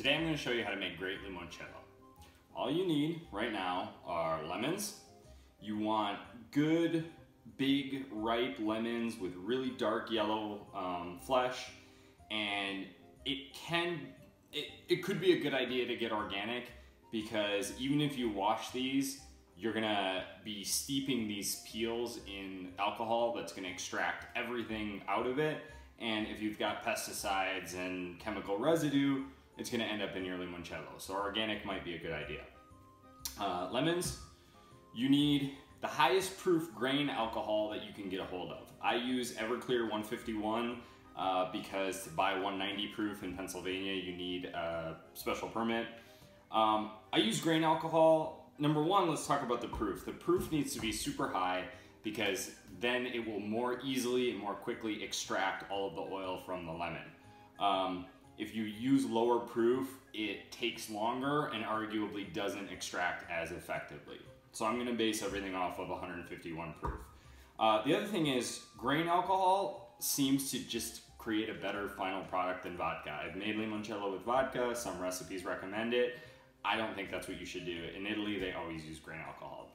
Today I'm going to show you how to make great limoncello. All you need right now are lemons. You want good, big, ripe lemons with really dark yellow flesh, and it could be a good idea to get organic, because even if you wash these, you're gonna be steeping these peels in alcohol that's gonna extract everything out of it. And if you've got pesticides and chemical residue, it's gonna end up in your limoncello. So organic might be a good idea. Lemons, you need the highest proof grain alcohol that you can get a hold of. I use Everclear 151 because to buy 190 proof in Pennsylvania, you need a special permit. I use grain alcohol. Number one, let's talk about the proof. The proof needs to be super high because then it will more easily and more quickly extract all of the oil from the lemon. If you use lower proof, it takes longer and arguably doesn't extract as effectively. So I'm gonna base everything off of 151 proof. The other thing is grain alcohol seems to just create a better final product than vodka. I've made limoncello with vodka, some recipes recommend it. I don't think that's what you should do. In Italy, they always use grain alcohol.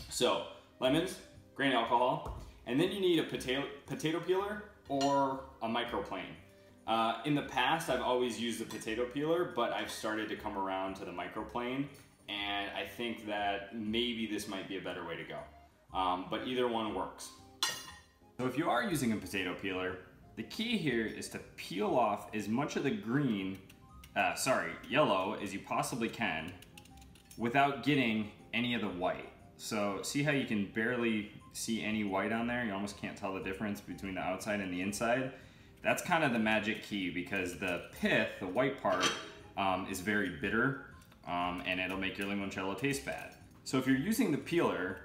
So lemons, grain alcohol, and then you need a potato peeler or a microplane. In the past, I've always used the potato peeler, but I've started to come around to the microplane, and I think that maybe this might be a better way to go. But either one works. So if you are using a potato peeler, the key here is to peel off as much of the yellow as you possibly can without getting any of the white. So see how you can barely see any white on there? You almost can't tell the difference between the outside and the inside. That's kind of the magic key, because the pith, the white part, is very bitter, and it'll make your limoncello taste bad. So if you're using the peeler,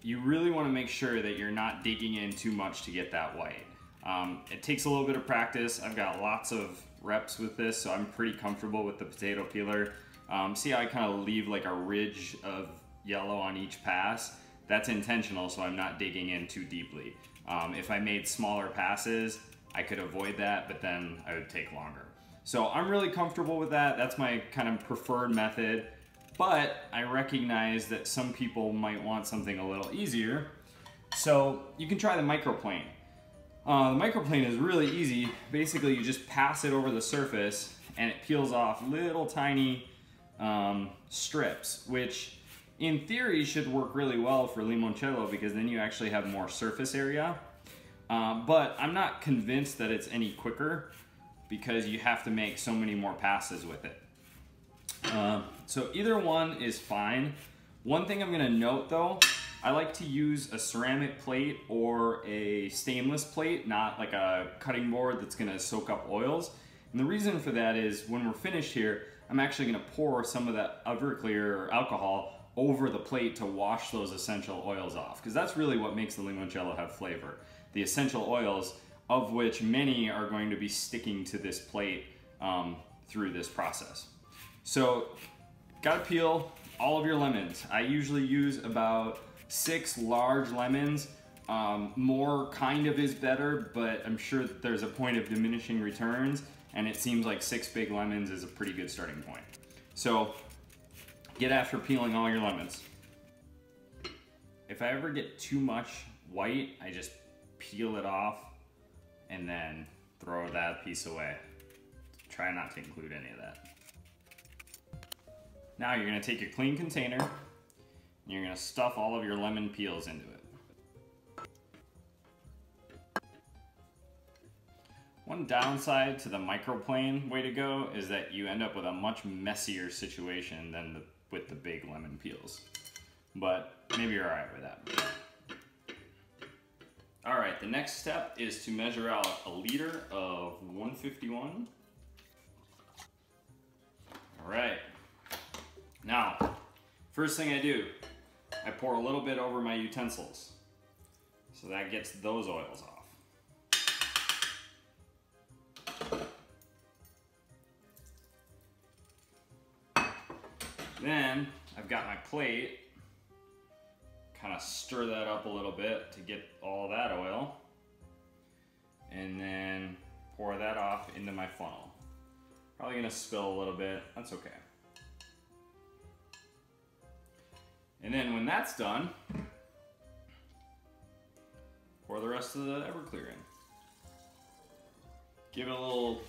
you really want to make sure that you're not digging in too much to get that white. It takes a little bit of practice. I've got lots of reps with this, so I'm pretty comfortable with the potato peeler. See how I kind of leave like a ridge of yellow on each pass? That's intentional, so I'm not digging in too deeply. If I made smaller passes, I could avoid that, but then I would take longer. So I'm really comfortable with that. That's my kind of preferred method, but I recognize that some people might want something a little easier. So you can try the microplane. The microplane is really easy. Basically, you just pass it over the surface and it peels off little tiny strips, which in theory should work really well for limoncello, because then you actually have more surface area. But I'm not convinced that it's any quicker, because you have to make so many more passes with it. So either one is fine. One thing I'm gonna note though, I like to use a ceramic plate or a stainless plate, not like a cutting board that's gonna soak up oils. And the reason for that is when we're finished here, I'm actually gonna pour some of that Everclear alcohol over the plate to wash those essential oils off, because that's really what makes the limoncello have flavor. The essential oils, of which many are going to be sticking to this plate through this process. So, gotta peel all of your lemons. I usually use about 6 large lemons. More kind of is better, but I'm sure that there's a point of diminishing returns, and it seems like 6 big lemons is a pretty good starting point. So, get after peeling all your lemons. If I ever get too much white, I just peel it off and then throw that piece away. Try not to include any of that. Now you're gonna take your clean container and you're gonna stuff all of your lemon peels into it. One downside to the microplane way to go is that you end up with a much messier situation than with the big lemon peels. But maybe you're all right with that. All right, the next step is to measure out a liter of 151. All right. Now, first thing I do, I pour a little bit over my utensils. So that gets those oils off. Then I've got my plate. Kind of stir that up a little bit to get all that oil, and then pour that off into my funnel. Probably gonna spill a little bit, that's okay. And then when that's done, pour the rest of the Everclear in. Give it a little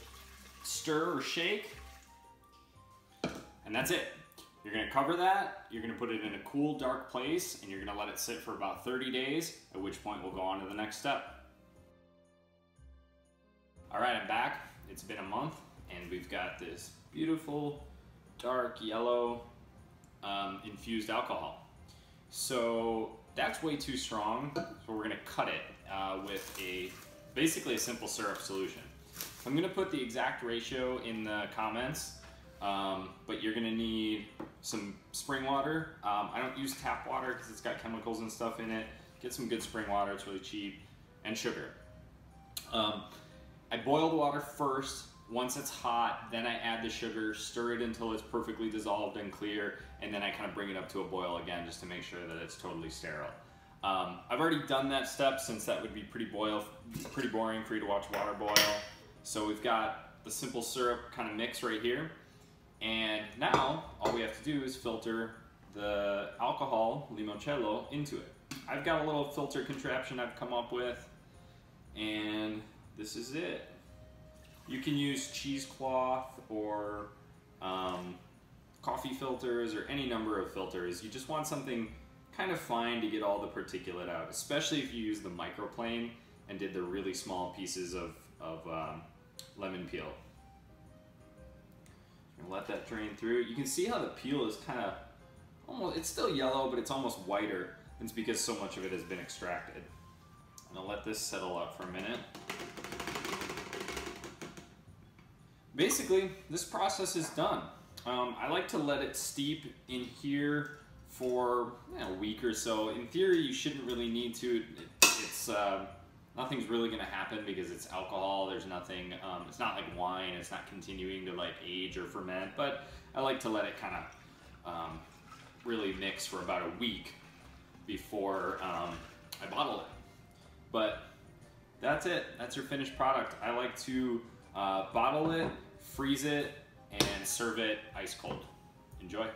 stir or shake, and that's it. You're gonna cover that, you're gonna put it in a cool, dark place, and you're gonna let it sit for about 30 days, at which point we'll go on to the next step. All right, I'm back. It's been a month, and we've got this beautiful, dark yellow infused alcohol. So that's way too strong, so we're gonna cut it with basically a simple syrup solution. I'm gonna put the exact ratio in the comments, but you're gonna need some spring water. I don't use tap water because it's got chemicals and stuff in it. Get some good spring water, it's really cheap, and sugar. I boil the water first. Once it's hot, then I add the sugar, stir it until it's perfectly dissolved and clear, and then I kind of bring it up to a boil again just to make sure that it's totally sterile. I've already done that step since that would be pretty boring for you to watch water boil. So we've got the simple syrup kind of mix right here. And now all we have to do is filter the alcohol, limoncello, into it. I've got a little filter contraption I've come up with, and this is it. You can use cheesecloth or coffee filters or any number of filters. You just want something kind of fine to get all the particulate out, especially if you use the microplane and did the really small pieces of lemon peel. Let that drain through. You can see how the peel is kind of almost, it's still yellow, but it's almost whiter. It's because so much of it has been extracted. I'm gonna let this settle out for a minute. Basically, this process is done. I like to let it steep in here for a week or so. In theory, you shouldn't really need to. Nothing's really gonna happen because it's alcohol. There's nothing, it's not like wine. It's not continuing to like age or ferment, but I like to let it kind of really mix for about a week before I bottle it. But that's it, that's your finished product. I like to bottle it, freeze it, and serve it ice cold. Enjoy.